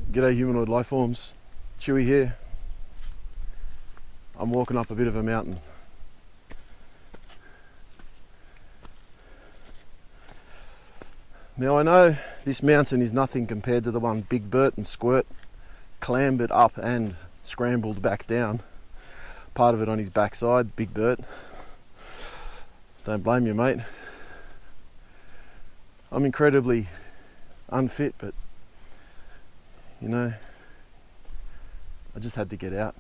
G'day humanoid life forms, Chewy here. I'm walking up a bit of a mountain. Now I know this mountain is nothing compared to the one Big Bert and Squirt clambered up and scrambled back down. Part of it on his backside, Big Bert. Don't blame you, mate. I'm incredibly unfit, but you know, I just had to get out.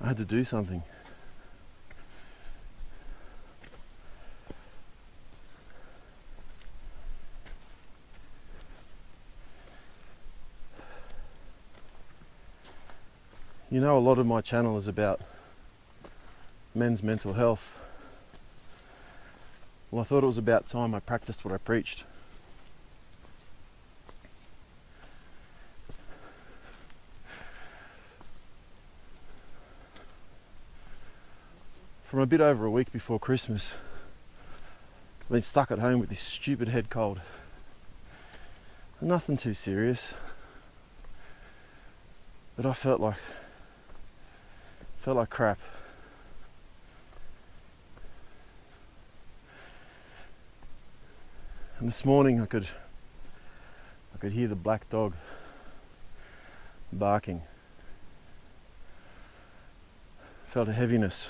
I had to do something. You know, a lot of my channel is about men's mental health. Well, I thought it was about time I practiced what I preached. From a bit over a week before Christmas, I've been stuck at home with this stupid head cold. Nothing too serious, but I felt like crap. And this morning I could hear the black dog barking. Felt a heaviness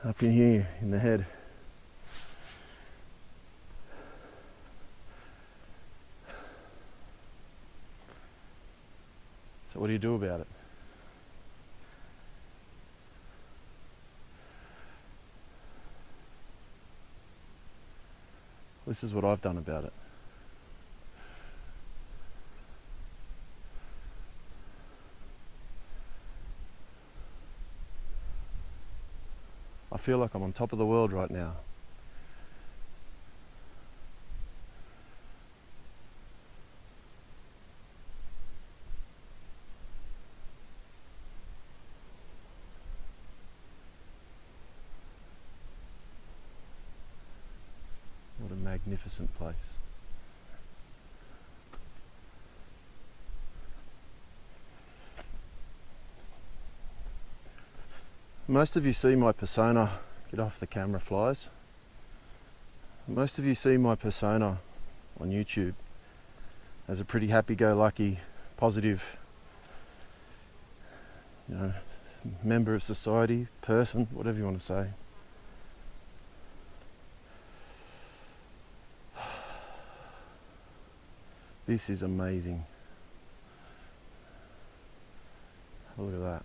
up in here in the head. So what do you do about it? This is what I've done about it. I feel like I'm on top of the world right now. What a magnificent place. Most of you see my persona, get off the camera flies. Most of you see my persona on YouTube as a pretty happy-go-lucky, positive, member of society, person, whatever you want to say. This is amazing. Have a look at that.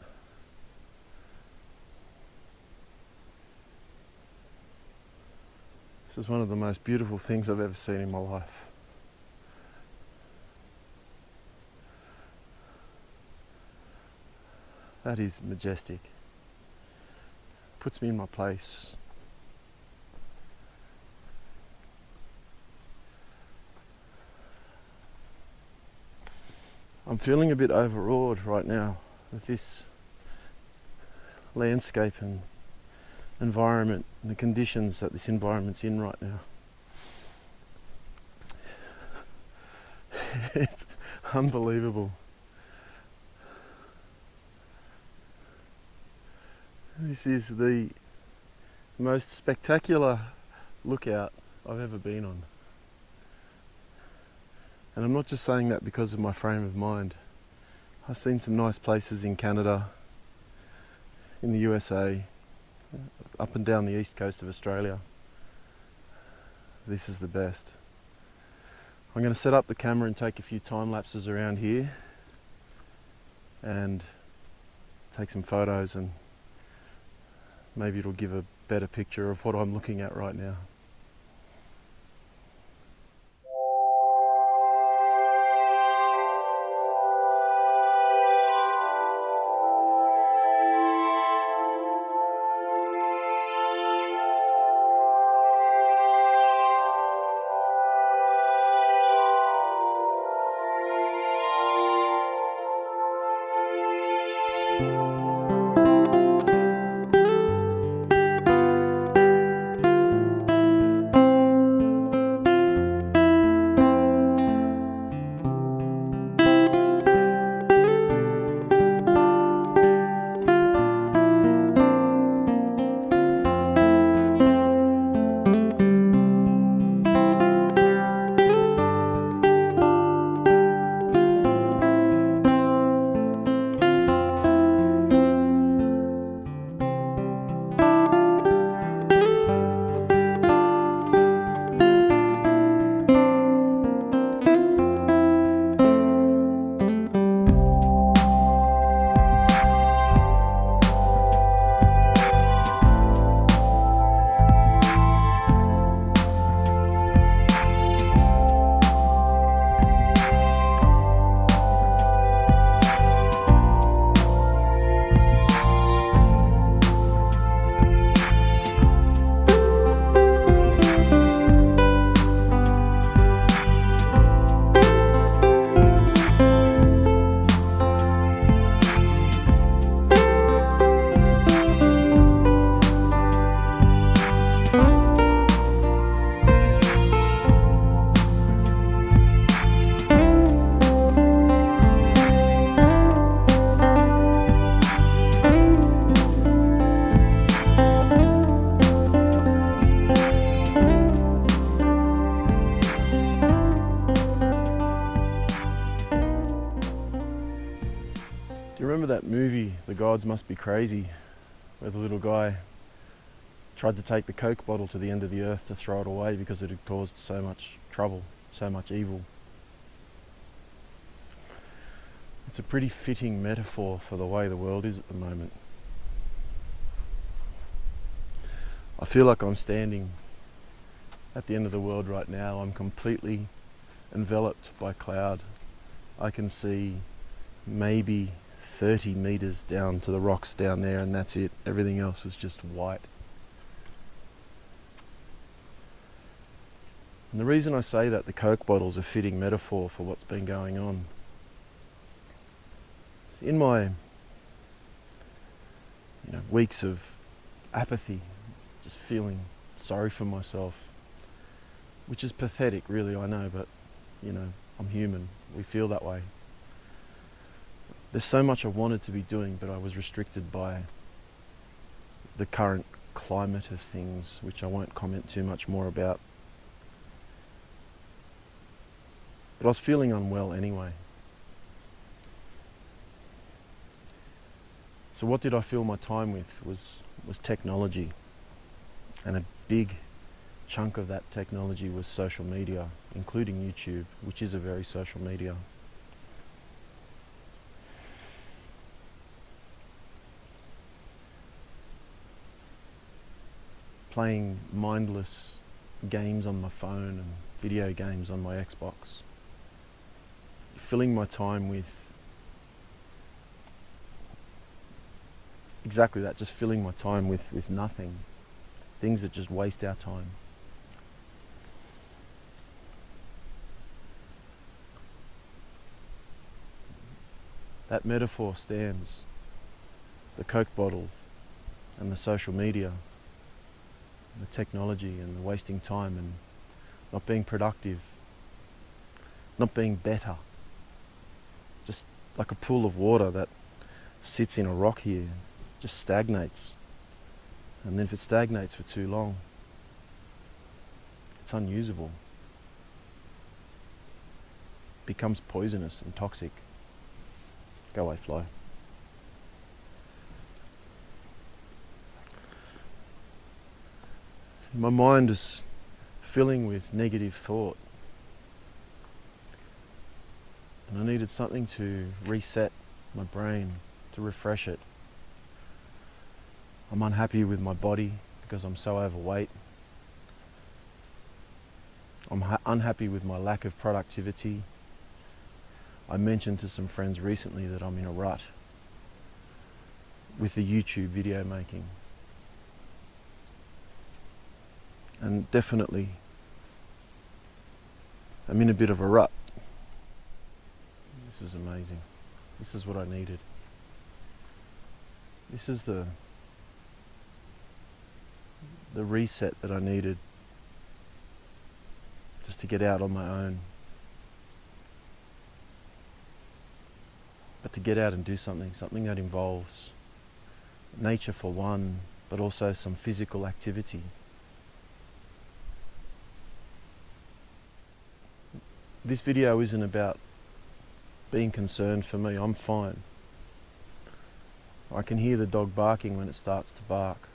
This is one of the most beautiful things I've ever seen in my life. That is majestic. Puts me in my place. I'm feeling a bit overawed right now with this landscape and environment and the conditions that this environment's in right now. It's unbelievable. This is the most spectacular lookout I've ever been on. And I'm not just saying that because of my frame of mind. I've seen some nice places in Canada, in the USA, up and down the east coast of Australia. This is the best. I'm going to set up the camera and take a few time lapses around here and take some photos, and maybe it'll give a better picture of what I'm looking at right now. remember that movie, The Gods Must Be Crazy, where the little guy tried to take the Coke bottle to the end of the earth to throw it away because it had caused so much trouble, so much evil. It's a pretty fitting metaphor for the way the world is at the moment. I feel like I'm standing at the end of the world right now. I'm completely enveloped by cloud. I can see maybe 30 meters down to the rocks down there, and that's it. Everything else is just white. And the reason I say that the Coke bottle's a fitting metaphor for what's been going on. In my weeks of apathy, just feeling sorry for myself, which is pathetic really, I know, but I'm human, we feel that way. There's so much I wanted to be doing, but I was restricted by the current climate of things, which I won't comment too much more about. But I was feeling unwell anyway. So what did I fill my time with was technology. And a big chunk of that technology was social media, including YouTube, which is a very social media. Playing mindless games on my phone and video games on my Xbox. Filling my time with exactly that, just filling my time with nothing. Things that just waste our time. That metaphor stands. The Coke bottle and the social media, and the technology and the wasting time and not being productive, not being better. Just like a pool of water that sits in a rock here, just stagnates. And then if it stagnates for too long, it's unusable. It becomes poisonous and toxic. Go away, fly. My mind is filling with negative thought. And I needed something to reset my brain, to refresh it. I'm unhappy with my body because I'm so overweight. I'm unhappy with my lack of productivity. I mentioned to some friends recently that I'm in a rut with the YouTube video making. And definitely, I'm in a bit of a rut. This is amazing. This is what I needed. This is the reset that I needed just to get out on my own. But to get out and do something that involves nature for one, but also some physical activity. This video isn't about being concerned for me. I'm fine. I can hear the dog barking when it starts to bark.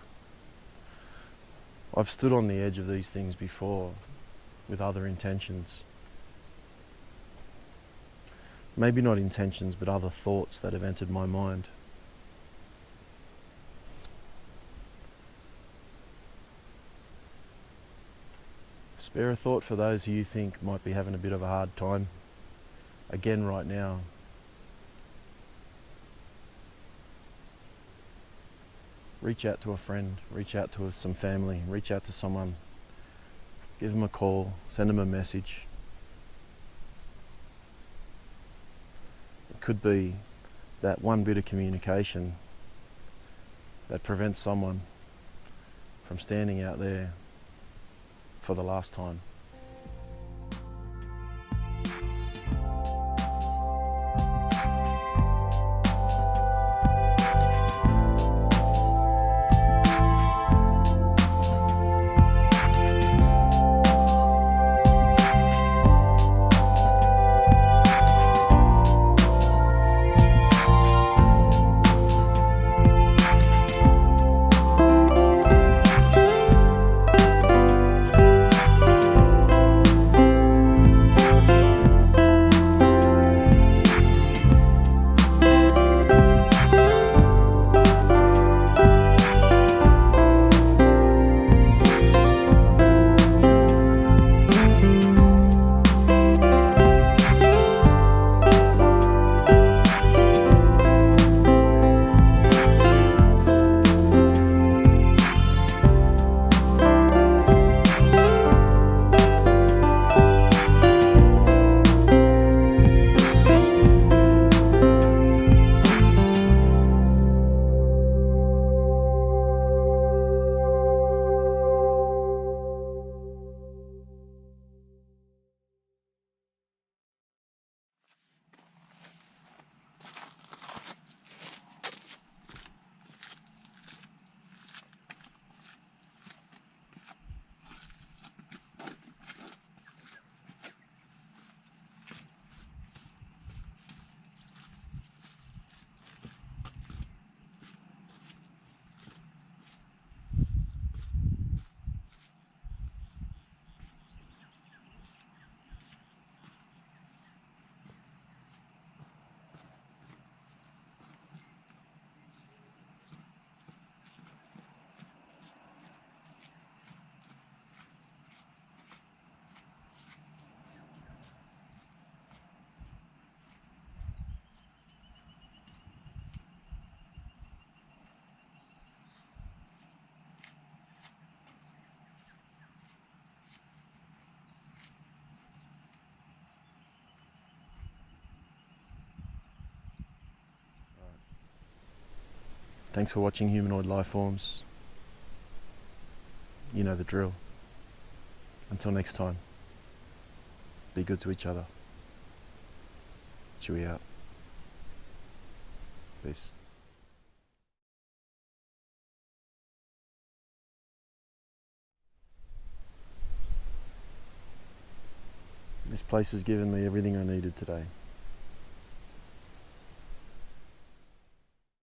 I've stood on the edge of these things before with other intentions. Maybe not intentions, but other thoughts that have entered my mind. Spare a thought for those who you think might be having a bit of a hard time. Again, right now. Reach out to a friend, reach out to some family, reach out to someone. Give them a call, send them a message. It could be that one bit of communication that prevents someone from standing out there for the last time. Thanks for watching Humanoid Lifeforms. You know the drill. Until next time, be good to each other. Chewie out. Peace. This place has given me everything I needed today.